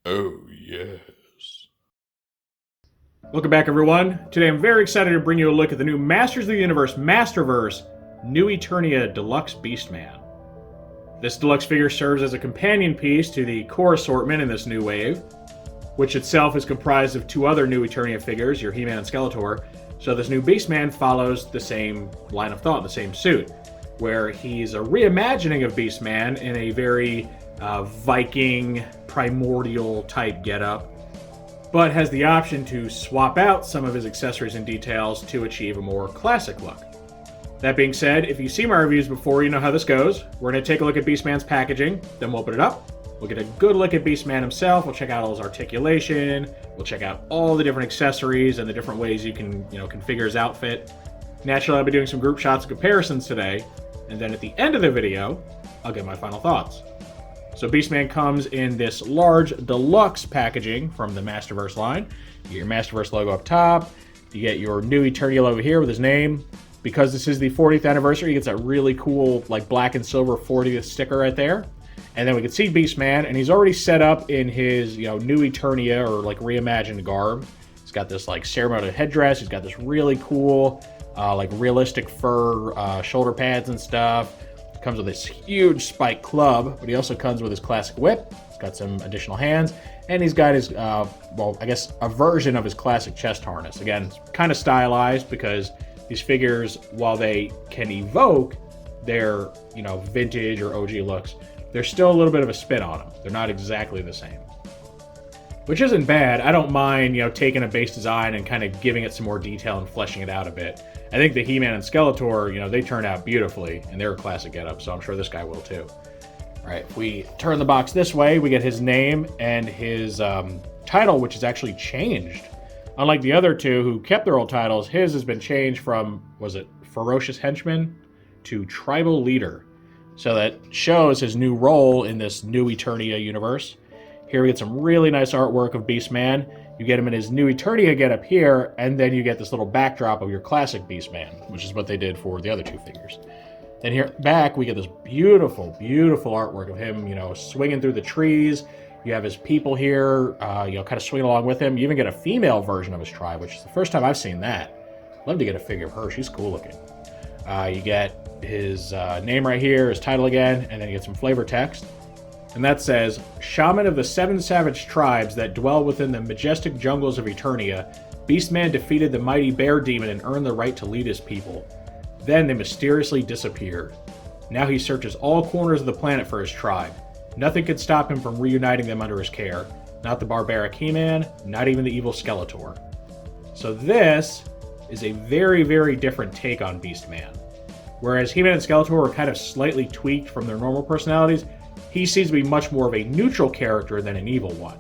Oh, yes. Welcome back, everyone. Today I'm very excited to bring you a look at the new Masters of the Universe Masterverse New Eternia Deluxe Beast Man. This deluxe figure serves as a companion piece to the core assortment in this new wave, which itself is comprised of two other new Eternia figures, your He-Man and Skeletor. So this new Beast Man follows the same line of thought, the same suit, where he's a reimagining of Beast Man in a very Viking, primordial type getup, but has the option to swap out some of his accessories and details to achieve a more classic look. That being said, if you've seen my reviews before, you know how this goes. We're going to take a look at Beast Man's packaging, then we'll open it up. We'll get a good look at Beast Man himself. We'll check out all his articulation. We'll check out all the different accessories and the different ways you can, configure his outfit. Naturally, I'll be doing some group shots and comparisons today. And then at the end of the video, I'll give my final thoughts. So Beast Man comes in this large deluxe packaging from the Masterverse line. You get your Masterverse logo up top. You get your new Eternia logo here with his name. Because this is the 40th anniversary, he gets that really cool, like black and silver 40th sticker right there. And then we can see Beast Man, and he's already set up in his, new Eternia or like reimagined garb. He's got this like ceremonial headdress. He's got this really cool, like realistic fur shoulder pads and stuff. Comes with this huge spike club, but he also comes with his classic whip. He's got some additional hands, and he's got his, I guess a version of his classic chest harness. Again, it's kind of stylized because these figures, while they can evoke their, vintage or OG looks, there's still a little bit of a spin on them. They're not exactly the same. Which isn't bad. I don't mind, taking a base design and kind of giving it some more detail and fleshing it out a bit. I think the He-Man and Skeletor, they turned out beautifully, and they're a classic getup, so I'm sure this guy will too. All right, if we turn the box this way, we get his name and his title, which is actually changed. Unlike the other two who kept their old titles, his has been changed from, was it Ferocious Henchman to Tribal Leader. So that shows his new role in this new Eternia universe. Here we get some really nice artwork of Beast Man. You get him in his new Eternia getup here, and then you get this little backdrop of your classic Beast Man, which is what they did for the other two figures. Then here back, we get this beautiful, beautiful artwork of him, swinging through the trees. You have his people here, kind of swinging along with him. You even get a female version of his tribe, which is the first time I've seen that. Love to get a figure of her. She's cool looking. You get his name right here, his title again, and then you get some flavor text. And that says, Shaman of the 7 savage tribes that dwell within the majestic jungles of Eternia, Beast Man defeated the mighty bear demon and earned the right to lead his people. Then they mysteriously disappeared. Now he searches all corners of the planet for his tribe. Nothing could stop him from reuniting them under his care. Not the barbaric He-Man, not even the evil Skeletor. So this is a very, very different take on Beast Man. Whereas He-Man and Skeletor are kind of slightly tweaked from their normal personalities, he seems to be much more of a neutral character than an evil one.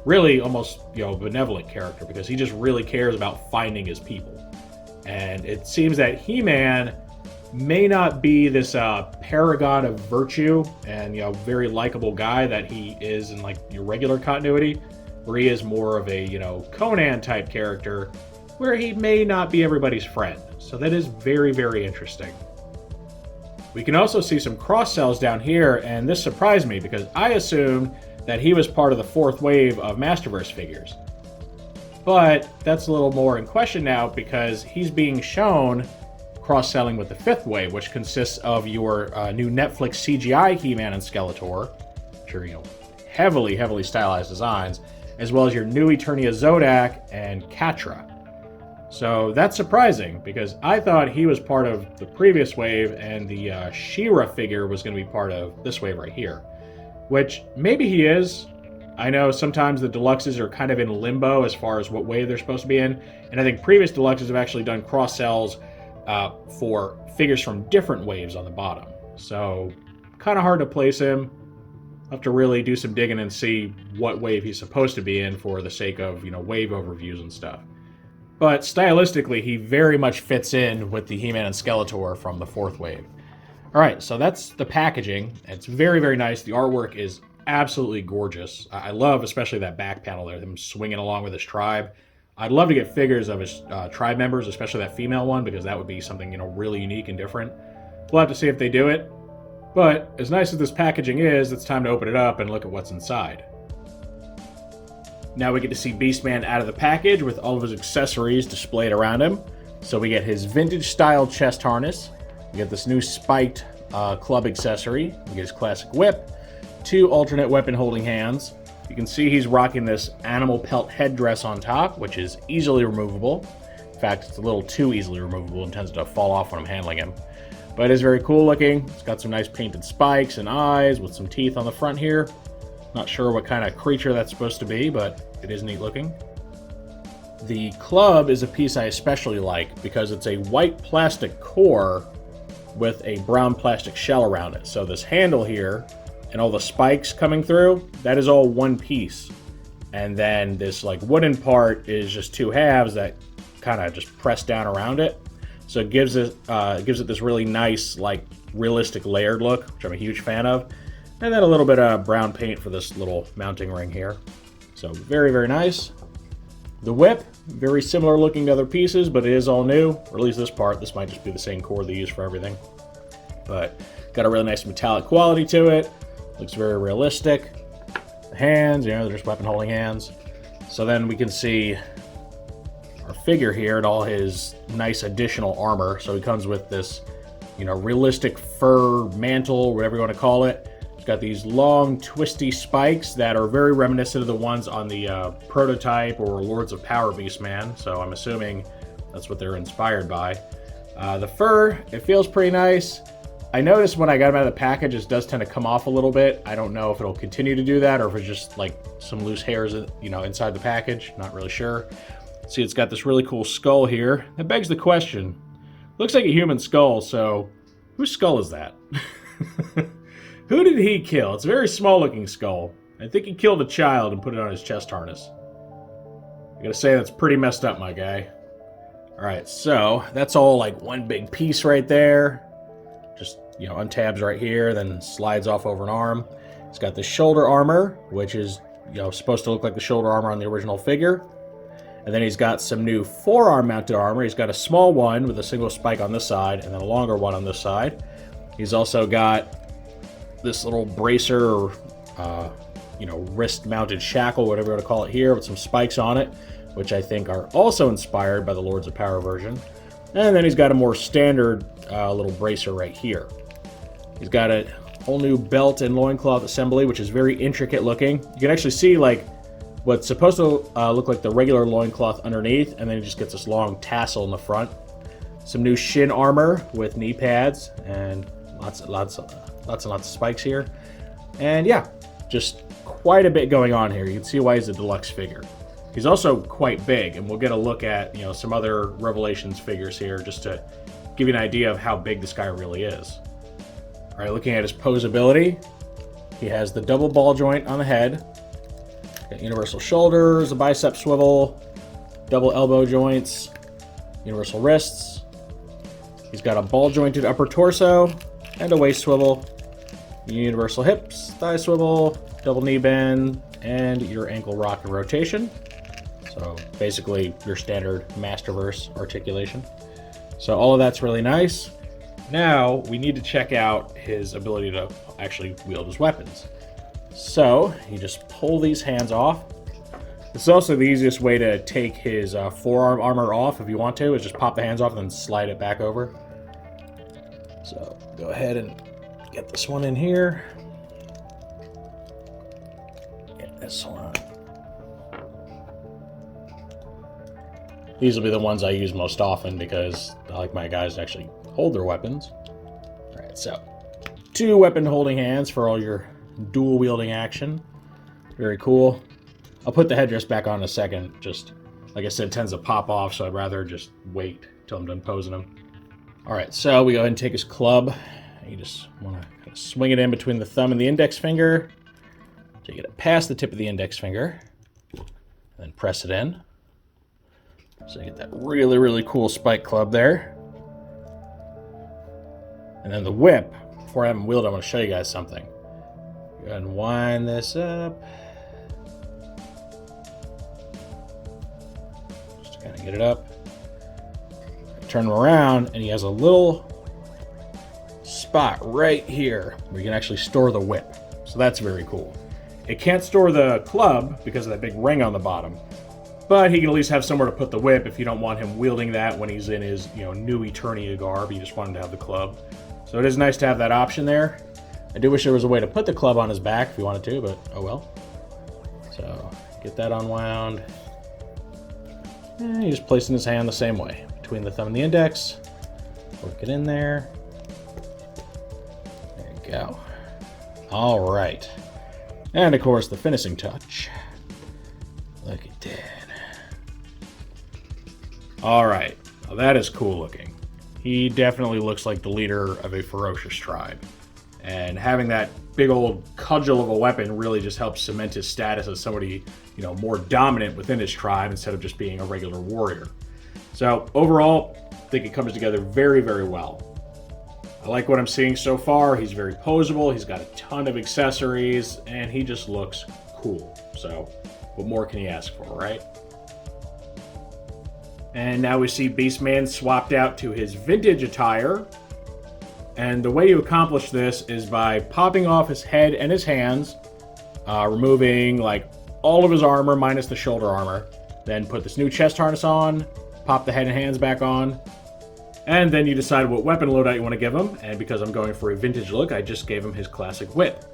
Really almost, benevolent character, because he just really cares about finding his people. And it seems that He-Man may not be this paragon of virtue and, very likable guy that he is in like your regular continuity, where he is more of a, Conan type character, where he may not be everybody's friend. So that is very, very interesting. We can also see some cross-sells down here, and this surprised me because I assumed that he was part of the 4th wave of Masterverse figures. But that's a little more in question now because he's being shown cross-selling with the 5th wave, which consists of your new Netflix CGI He-Man and Skeletor, which are, heavily, heavily stylized designs, as well as your new Eternia Zodak and Katra. So that's surprising because I thought he was part of the previous wave and the She-Ra figure was going to be part of this wave right here, which maybe he is. I know sometimes the deluxes are kind of in limbo as far as what wave they're supposed to be in, and I think previous deluxes have actually done cross-sells for figures from different waves on the bottom. So kind of hard to place him. I'll have to really do some digging and see what wave he's supposed to be in for the sake of, wave overviews and stuff. But stylistically, he very much fits in with the He-Man and Skeletor from the 4th wave. All right, so that's the packaging. It's very, very nice. The artwork is absolutely gorgeous. I love especially that back panel there, him swinging along with his tribe. I'd love to get figures of his tribe members, especially that female one, because that would be something, really unique and different. We'll have to see if they do it. But as nice as this packaging is, it's time to open it up and look at what's inside. Now we get to see Beastman out of the package with all of his accessories displayed around him. So we get his vintage style chest harness. We get this new spiked club accessory. We get his classic whip. 2 alternate weapon holding hands. You can see he's rocking this animal pelt headdress on top, which is easily removable. In fact, it's a little too easily removable and tends to fall off when I'm handling him. But it is very cool looking. It's got some nice painted spikes and eyes with some teeth on the front here. Not sure what kind of creature that's supposed to be, but it is neat looking. The club is a piece I especially like because it's a white plastic core with a brown plastic shell around it. So this handle here and all the spikes coming through, that is all one piece. And then this like wooden part is just 2 halves that kind of just press down around it. So it gives it this really nice, like realistic layered look, which I'm a huge fan of. And then a little bit of brown paint for this little mounting ring here. So very, very nice. The whip, very similar looking to other pieces, but it is all new. Or at least this part. This might just be the same core they use for everything. But got a really nice metallic quality to it. Looks very realistic. The hands, you know, they're just weapon holding hands. So then we can see our figure here and all his nice additional armor. So he comes with this, you know, realistic fur mantle, whatever you want to call it. It's got these long, twisty spikes that are very reminiscent of the ones on the prototype or Lords of Power Beast Man. So I'm assuming that's what they're inspired by. The fur, it feels pretty nice. I noticed when I got him out of the package, it does tend to come off a little bit. I don't know if it'll continue to do that or if it's just like some loose hairs, you know, inside the package. Not really sure. See, it's got this really cool skull here. That begs the question. Looks like a human skull, so whose skull is that? Who did he kill? It's a very small looking skull. I think he killed a child and put it on his chest harness. I gotta say, that's pretty messed up, my guy. Alright, so that's all like one big piece right there. Just, you know, untabs right here, then slides off over an arm. It's got the shoulder armor, which is, you know, supposed to look like the shoulder armor on the original figure. And then he's got some new forearm mounted armor. He's got a small one with a single spike on this side and then a longer one on this side. He's also got this little bracer or, you know, wrist mounted shackle, whatever you want to call it here, with some spikes on it, which I think are also inspired by the Lords of Power version. And then he's got a more standard little bracer right here. He's got a whole new belt and loincloth assembly, which is very intricate looking. You can actually see like what's supposed to look like the regular loincloth underneath, and then he just gets this long tassel in the front. Some new shin armor with knee pads, and lots of spikes here. And yeah, just quite a bit going on here. You can see why he's a deluxe figure. He's also quite big, and we'll get a look at, you know, some other Revelations figures here just to give you an idea of how big this guy really is. All right, looking at his posability, he has the double ball joint on the head. Got universal shoulders, a bicep swivel, double elbow joints, universal wrists. He's got a ball jointed upper torso and a waist swivel, universal hips, thigh swivel, double knee bend, and your ankle rock and rotation. So basically your standard Masterverse articulation. So all of that's really nice. Now we need to check out his ability to actually wield his weapons. So you just pull these hands off. This is also the easiest way to take his forearm armor off if you want to, is just pop the hands off and then slide it back over. So go ahead and get this one in here. Get this one. These will be the ones I use most often because I like my guys to actually hold their weapons. All right, so 2 weapon holding hands for all your dual wielding action. Very cool. I'll put the headdress back on in a second. Just like I said, it tends to pop off, so I'd rather just wait till I'm done posing him. All right, so we go ahead and take his club. You just want to kind of swing it in between the thumb and the index finger. So you get it past the tip of the index finger, and then press it in. So you get that really, really cool spike club there. And then the whip, before I have him wielded, I'm going to show you guys something. Go ahead and wind this up. Just to kind of get it up. Turn him around, and he has a little spot right here where you can actually store the whip. So that's very cool. It can't store the club because of that big ring on the bottom, but he can at least have somewhere to put the whip if you don't want him wielding that when he's in his, new Eternia garb. You just want him to have the club. So it is nice to have that option there. I do wish there was a way to put the club on his back if you wanted to, but oh well. So get that unwound. And you just place it in his hand the same way, between the thumb and the index. Work it in there. There you go. All right. And of course, the finishing touch. Look at that. All right. Well, that is cool looking. He definitely looks like the leader of a ferocious tribe. And having that big old cudgel of a weapon really just helps cement his status as somebody, more dominant within his tribe instead of just being a regular warrior. So overall, I think it comes together very, very well. I like what I'm seeing so far. He's very posable. He's got a ton of accessories, and he just looks cool. So what more can you ask for, right? And now we see Beast Man swapped out to his vintage attire. And the way you accomplish this is by popping off his head and his hands, removing all of his armor minus the shoulder armor. Then put this new chest harness on, pop the head and hands back on, and then you decide what weapon loadout you want to give him. And because I'm going for a vintage look, I just gave him his classic whip.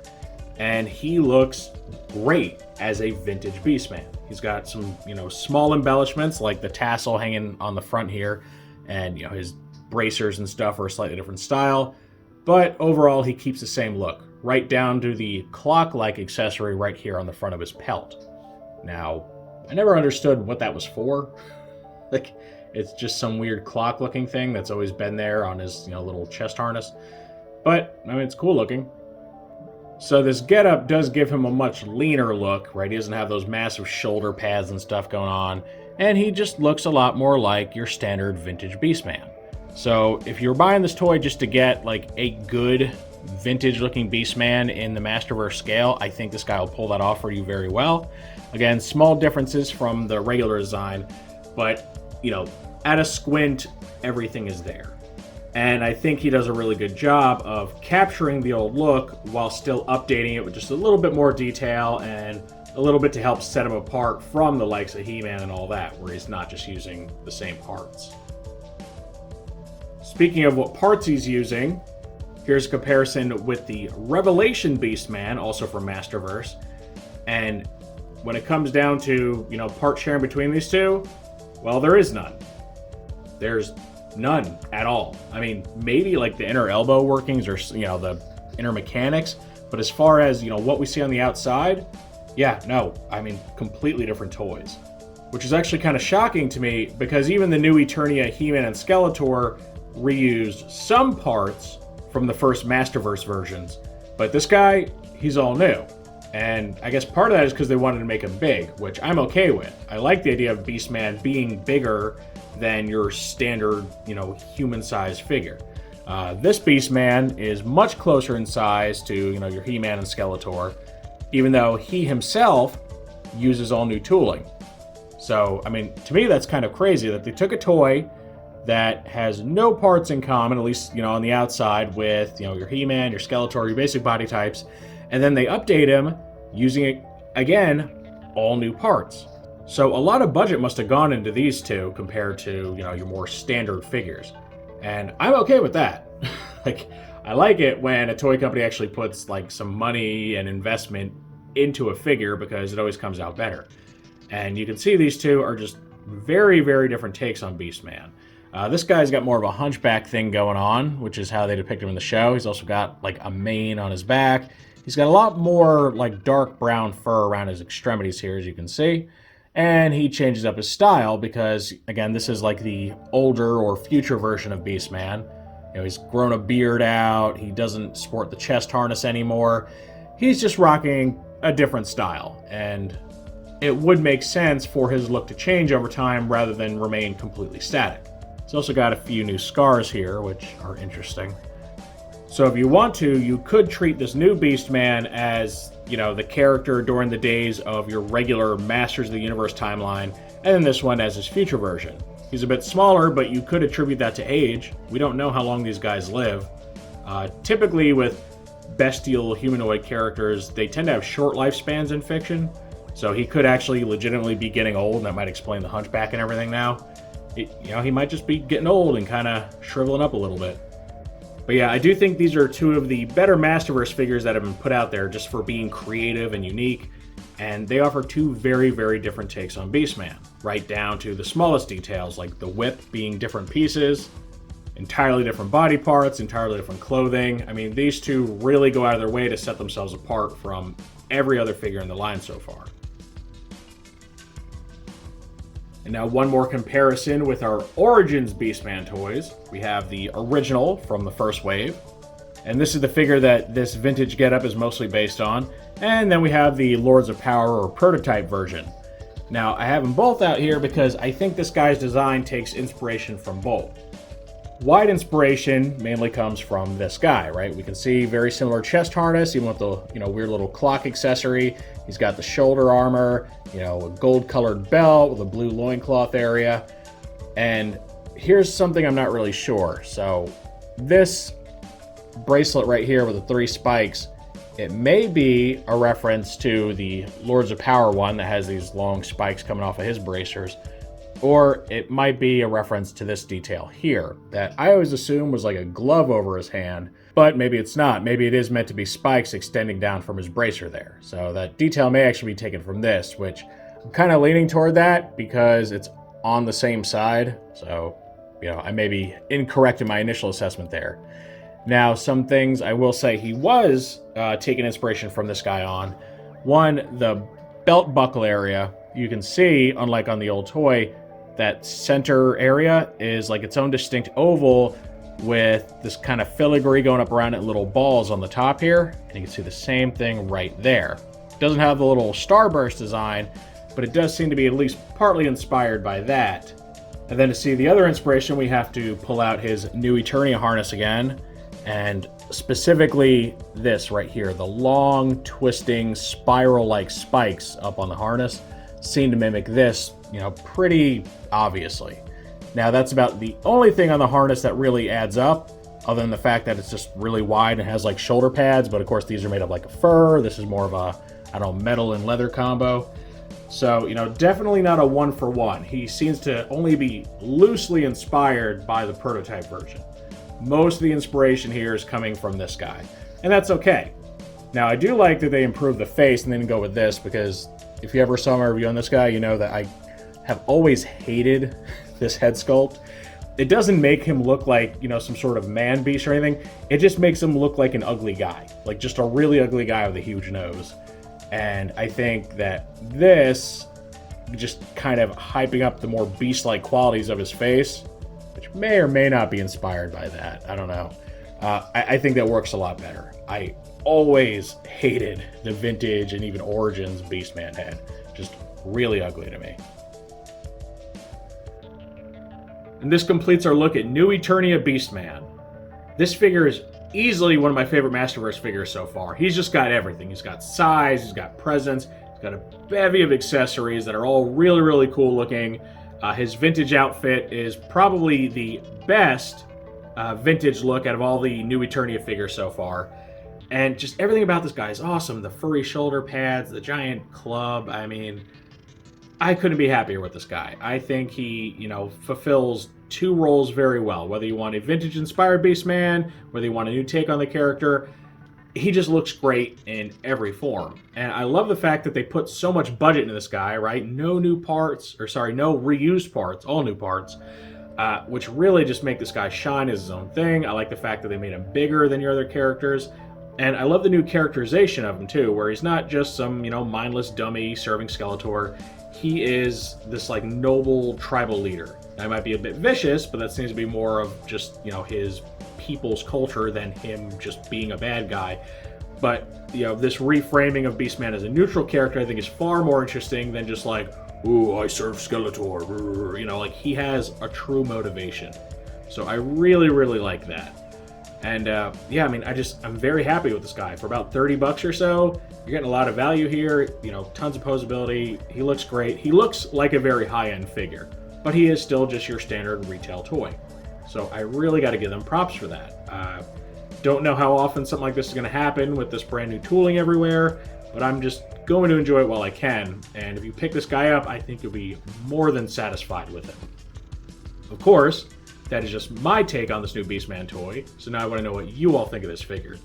And he looks great as a vintage Beastman. He's got some, small embellishments like the tassel hanging on the front here, and his bracers and stuff are a slightly different style. But overall, he keeps the same look, right down to the clock-like accessory right here on the front of his pelt. Now, I never understood what that was for. It's just some weird clock-looking thing that's always been there on his, little chest harness. But, it's cool looking. So this getup does give him a much leaner look, right? He doesn't have those massive shoulder pads and stuff going on. And he just looks a lot more like your standard vintage Beastman. So if you're buying this toy just to get, a good vintage-looking Beastman in the Masterverse scale, I think this guy will pull that off for you very well. Again, small differences from the regular design, but at a squint, everything is there. And I think he does a really good job of capturing the old look while still updating it with just a little bit more detail and a little bit to help set him apart from the likes of He-Man and all that, where he's not just using the same parts. Speaking of what parts he's using, here's a comparison with the Revelation Beastman, also from Masterverse. And when it comes down to, part sharing between these two, well, there is none. There's none at all. Maybe the inner elbow workings or, the inner mechanics, but as far as, what we see on the outside, yeah, no, completely different toys. Which is actually kind of shocking to me, because even the new Eternia He-Man and Skeletor reused some parts from the first Masterverse versions, but this guy, he's all new. And I guess part of that is because they wanted to make him big, which I'm okay with. I like the idea of Beastman being bigger than your standard, human-sized figure. This Beastman is much closer in size to, your He-Man and Skeletor, even though he himself uses all new tooling. So, to me that's kind of crazy that they took a toy that has no parts in common, at least, on the outside with, your He-Man, your Skeletor, your basic body types, and then they update him using, again, all new parts. So a lot of budget must have gone into these two compared to, your more standard figures. And I'm okay with that. I like it when a toy company actually puts, some money and investment into a figure because it always comes out better. And you can see these two are just very, very different takes on Beastman. This guy's got more of a hunchback thing going on, which is how they depict him in the show. He's also got, a mane on his back. He's got a lot more, dark brown fur around his extremities here, as you can see. And he changes up his style because, again, this is the older or future version of Beastman. He's grown a beard out. He doesn't sport the chest harness anymore. He's just rocking a different style. And it would make sense for his look to change over time rather than remain completely static. He's also got a few new scars here, which are interesting. So if you want to, you could treat this new Beastman as, the character during the days of your regular Masters of the Universe timeline, and then this one as his future version. He's a bit smaller, but you could attribute that to age. We don't know how long these guys live. Typically with bestial humanoid characters, they tend to have short lifespans in fiction. So he could actually legitimately be getting old, and that might explain the hunchback and everything now. He might just be getting old and kind of shriveling up a little bit. But yeah, I do think these are two of the better Masterverse figures that have been put out there just for being creative and unique. And they offer two very, very different takes on Beastman, right down to the smallest details, like the whip being different pieces, entirely different body parts, entirely different clothing. I mean, these two really go out of their way to set themselves apart from every other figure in the line so far. And now one more comparison with our Origins Beastman toys. We have the original from the first wave, and this is the figure that this vintage getup is mostly based on. And then we have the Lords of Power or prototype version. Now I have them both out here because I think this guy's design takes inspiration from both. Wide inspiration mainly comes from this guy, right? We can see very similar chest harness, even with the weird little clock accessory. He's got the shoulder armor, a gold-colored belt with a blue loincloth area. And here's something I'm not really sure. So this bracelet right here with the 3 spikes, it may be a reference to the Lords of Power one that has these long spikes coming off of his bracers. Or it might be a reference to this detail here that I always assume was like a glove over his hand, but maybe it's not. Maybe it is meant to be spikes extending down from his bracer there. So that detail may actually be taken from this, which I'm kind of leaning toward that because it's on the same side. So, I may be incorrect in my initial assessment there. Now, some things I will say he was taking inspiration from this guy on. One, the belt buckle area, you can see, unlike on the old toy, that center area is like its own distinct oval with this kind of filigree going up around it, little balls on the top here. And you can see the same thing right there. It doesn't have the little starburst design, but it does seem to be at least partly inspired by that. And then to see the other inspiration, we have to pull out his new Eternia harness again. And specifically this right here, the long twisting spiral-like spikes up on the harness seem to mimic this, pretty obviously. Now that's about the only thing on the harness that really adds up, other than the fact that it's just really wide and has like shoulder pads, but of course these are made of like a fur. This is more of a, metal and leather combo. So, definitely not a one-for-one. He seems to only be loosely inspired by the prototype version. Most of the inspiration here is coming from this guy, and that's okay. Now, I do like that they improved the face and then go with this, because if you ever saw my review on this guy, you know that I have always hated this head sculpt. It doesn't make him look like, some sort of man beast or anything. It just makes him look like an ugly guy, like just a really ugly guy with a huge nose. And I think that this, just kind of hyping up the more beast-like qualities of his face, which may or may not be inspired by that, I don't know. I think that works a lot better. I always hated the vintage and even Origins Beastman head. Just really ugly to me. And this completes our look at new Eternia Beast Man. This figure is easily one of my favorite Masterverse figures so far. He's just got everything. He's got size, he's got presence, he's got a bevy of accessories that are all really, really cool looking. His vintage outfit is probably the best vintage look out of all the new Eternia figures so far. And just everything about this guy is awesome. The furry shoulder pads, the giant club. I mean, I couldn't be happier with this guy. I think he, fulfills two roles very well. Whether you want a vintage-inspired Beastman, whether you want a new take on the character, he just looks great in every form. And I love the fact that they put so much budget into this guy, right? No reused parts, all new parts, which really just make this guy shine as his own thing. I like the fact that they made him bigger than your other characters. And I love the new characterization of him, too, where he's not just some, mindless dummy serving Skeletor. He is this, noble tribal leader. Now, he might be a bit vicious, but that seems to be more of just, his people's culture than him just being a bad guy. But, this reframing of Beastman as a neutral character, I think, is far more interesting than just ooh, I serve Skeletor. He has a true motivation. So I really, really like that. And I'm very happy with this guy. For about $30 or so, you're getting a lot of value here, tons of posability. He looks great. He looks like a very high-end figure, but he is still just your standard retail toy. So I really got to give them props for that. Don't know how often something like this is going to happen with this brand new tooling everywhere, but I'm just going to enjoy it while I can. And if you pick this guy up, I think you'll be more than satisfied with it. Of course, that is just my take on this new Beastman toy, so now I want to know what you all think of this figure.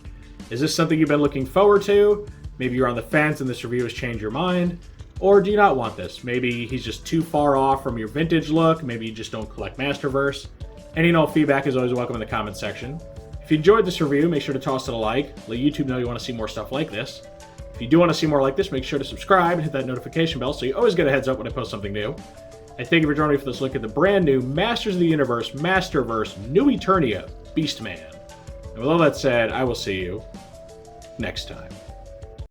Is this something you've been looking forward to? Maybe you're on the fence and this review has changed your mind? Or do you not want this? Maybe he's just too far off from your vintage look, maybe you just don't collect Masterverse. Any and all feedback is always welcome in the comments section. If you enjoyed this review, make sure to toss it a like. Let YouTube know you want to see more stuff like this. If you do want to see more like this, make sure to subscribe and hit that notification bell so you always get a heads up when I post something new. I thank you for joining me for this look at the brand new Masters of the Universe Masterverse New Eternia Beast Man. And with all that said, I will see you next time.